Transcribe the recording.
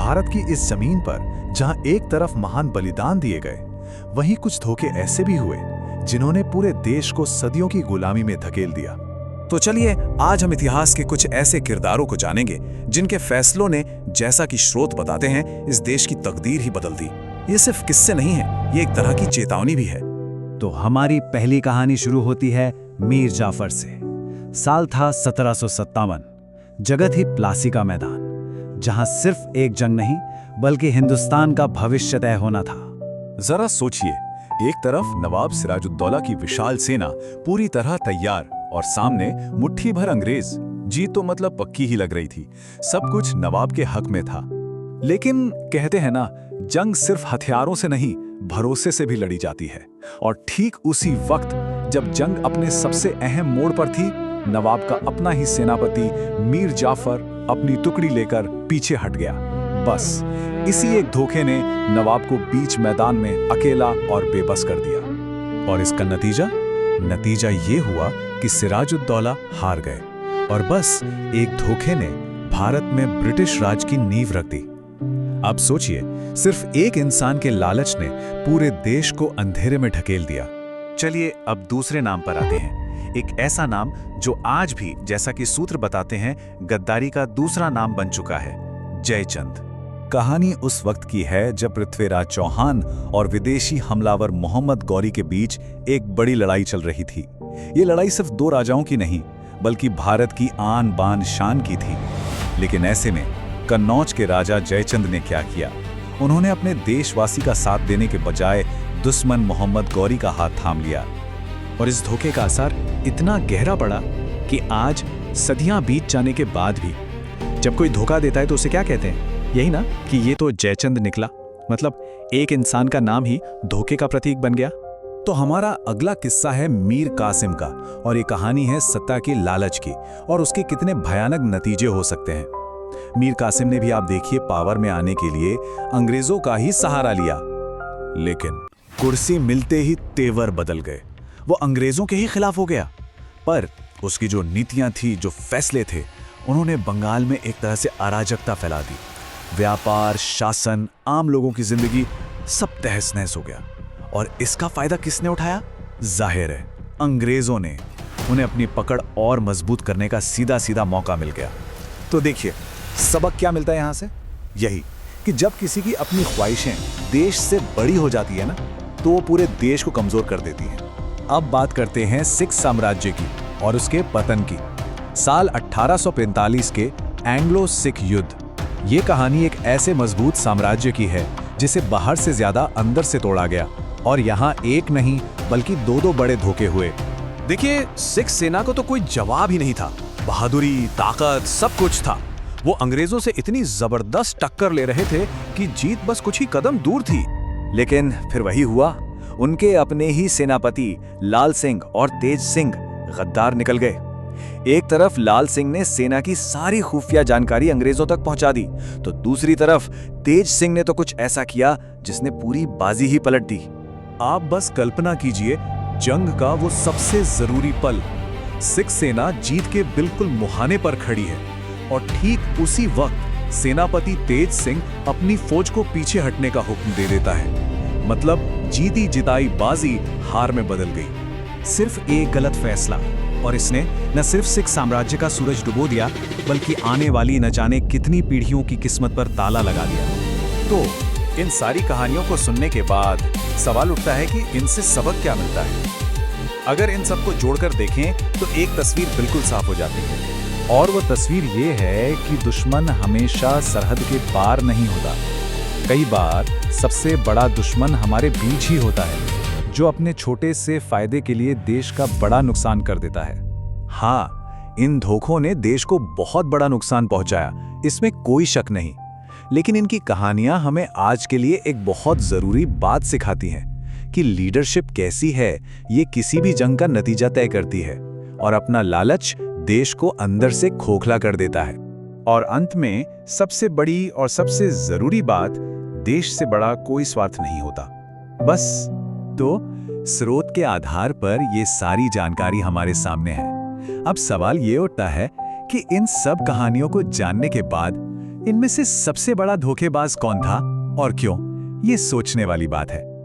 भारत की इस जमीन पर जहां एक तरफ महान बलिदान दिए गए, वहीं कुछ धोखे ऐसे भी हुए जिन्होंने पूरे देश को सदियों की गुलामी में धकेल दिया। तो चलिए आज हम इतिहास के कुछ ऐसे किरदारों को जानेंगे जिनके फैसलों ने, जैसा कि स्रोत बताते हैं, इस देश की तकदीर ही बदल दी। ये सिर्फ किस्से नहीं है, ये एक तरह की चेतावनी भी है। तो हमारी पहली कहानी शुरू होती है मीर जाफर से। साल था 1757। जगह थी प्लासी का मैदान, जहां सिर्फ एक जंग नहीं बल्कि हिंदुस्तान का भविष्य तय होना था। जरा सोचिए, एक तरफ नवाब सिराजुद्दौला की विशाल सेना पूरी तरह तैयार और सामने मुट्ठी भर अंग्रेज। जीत तो मतलब पक्की ही लग रही थी, सब कुछ नवाब के हक में था। लेकिन कहते हैं ना, जंग सिर्फ हथियारों से नहीं, भरोसे से भी लड़ी जाती है। और ठीक उसी वक्त जब जंग अपने सबसे अहम मोड़ पर थी, नवाब का अपना ही सेनापति मीर जाफर अपनी टुकड़ी लेकर पीछे हट गया। बस इसी एक धोखे ने नवाब को बीच मैदान में अकेला और बेबस कर दिया। और इसका नतीजा ये हुआ कि सिराजुद्दौला हार गए और बस एक धोखे ने भारत में ब्रिटिश राज की नींव रख दी। अब सोचिए, सिर्फ एक इंसान के लालच ने पूरे देश को अंधेरे में ढकेल दिया। चलिए अब दूसरे नाम पर आते हैं। एक ऐसा नाम जो आज भी, जैसा कि सूत्र बताते हैं, गद्दारी का दूसरा नाम बन चुका है, जयचंद। कहानी उस वक्त की है जब पृथ्वीराज चौहान और विदेशी हमलावर मोहम्मद गौरी के बीच एक बड़ी लड़ाई चल रही थी। ये लड़ाई सिर्फ दो राजाओं की नहीं, बल्कि भारत की आन बान शान की थी। लेकिन ऐसे में कन्नौज के राजा जयचंद ने क्या किया? उन्होंने अपने देशवासी का साथ देने के बजाय दुश्मन मोहम्मद गौरी का हाथ थाम लिया। और इस धोखे का असर इतना गहरा पड़ा कि आज सदियां बीत जाने के बाद भी जब कोई धोखा देता है तो उसे क्या कहते हैं? यही ना कि ये तो जयचंद निकला। मतलब एक इंसान का नाम ही धोखे का प्रतीक बन गया। तो हमारा अगला किस्सा है मीर कासिम का, और ये कहानी है सत्ता की लालच की और उसके कितने भयानक नतीजे हो सकते हैं। मीर कासिम ने भी, आप देखिए, पावर में आने के लिए अंग्रेजों का ही सहारा लिया। लेकिन कुर्सी मिलते ही तेवर बदल गए। वो अंग्रेजों के ही खिलाफ हो गया। पर उसकी जो नीतियां थी, जो फैसले थे, उन्होंने बंगाल में एक तरह से अराजकता फैला दी। व्यापार, शासन, आम लोगों की जिंदगी सब तहस नहस हो गया। और इसका फायदा किसने उठाया? जाहिर है, अंग्रेजों ने। उन्हें अपनी पकड़ और मजबूत करने का सीधा सीधा मौका मिल गया। तो देखिए, सबक क्या मिलता है यहां से? यही कि जब किसी की अपनी ख्वाहिशें देश से बड़ी हो जाती है ना, तो वो पूरे देश को कमजोर कर देती है। अब बात करते हैं सिख साम्राज्य की और उसके पतन की। साल 1845 के एंग्लो सिख युद्ध। ये कहानी एक ऐसे मजबूत साम्राज्य की है जिसे बाहर से ज्यादा अंदर से तोड़ा गया। और यहाँ एक नहीं बल्कि दो बड़े धोखे हुए। देखिए, सिख सेना को तो कोई जवाब ही नहीं था। बहादुरी, ताकत, सब कुछ था। वो अंग्रेजों से इतनी जबरदस्त टक्कर ले रहे थे कि जीत बस कुछ ही कदम दूर थी। लेकिन फिर वही हुआ, उनके अपने ही सेनापति लाल सिंह और तेज सिंह गद्दार निकल गए। एक तरफ लाल सिंह ने सेना की सारी खुफिया जानकारी अंग्रेजों तक पहुंचा दी, तो दूसरी तरफ तेज सिंह ने तो कुछ ऐसा किया जिसने पूरी बाजी ही पलट दी। आप बस कल्पना कीजिए, जंग का वो सबसे जरूरी पल। सिख सेना जीत के बिल्कुल मुहाने पर खड़ी है और ठीक उसी वक्त सेनापति तेज सिंह अपनी फौज को पीछे हटने का हुक्म दे देता है। मतलब जीती जिताई बाजी हार में बदल गई। सिर्फ एक गलत फैसला और इसने न सिर्फ सिख साम्राज्य का सूरज डुबो दिया, बल्कि आने वाली न जाने कितनी पीढ़ियों की किस्मत पर ताला लगा दिया। तो इन सारी कहानियों को सुनने के बाद सवाल उठता है कि इनसे सबक क्या मिलता है? अगर इन सबको जोड़कर देखें तो एक तस्वीर बिल्कुल साफ हो जाती है। और वो तस्वीर ये है कि दुश्मन हमेशा सरहद के पार नहीं होता। कई बार सबसे बड़ा दुश्मन हमारे बीच ही होता है, जो अपने छोटे से फायदे के लिए देश का बड़ा नुकसान कर देता है। हाँ, इन धोखों ने देश को बहुत बड़ा नुकसान पहुंचाया, इसमें कोई शक नहीं। लेकिन इनकी कहानियां हमें आज के लिए एक बहुत जरूरी बात सिखाती हैं कि लीडरशिप कैसी है, ये किसी भी जंग का नतीजा तय करती है। और अपना लालच देश को अंदर से खोखला कर देता है। और अंत में सबसे बड़ी और सबसे जरूरी बात, देश से बड़ा कोई स्वार्थ नहीं होता। बस तो स्रोत के आधार पर ये सारी जानकारी हमारे सामने है। अब सवाल ये उठता है कि इन सब कहानियों को जानने के बाद इनमें से सबसे बड़ा धोखेबाज कौन था और क्यों, ये सोचने वाली बात है।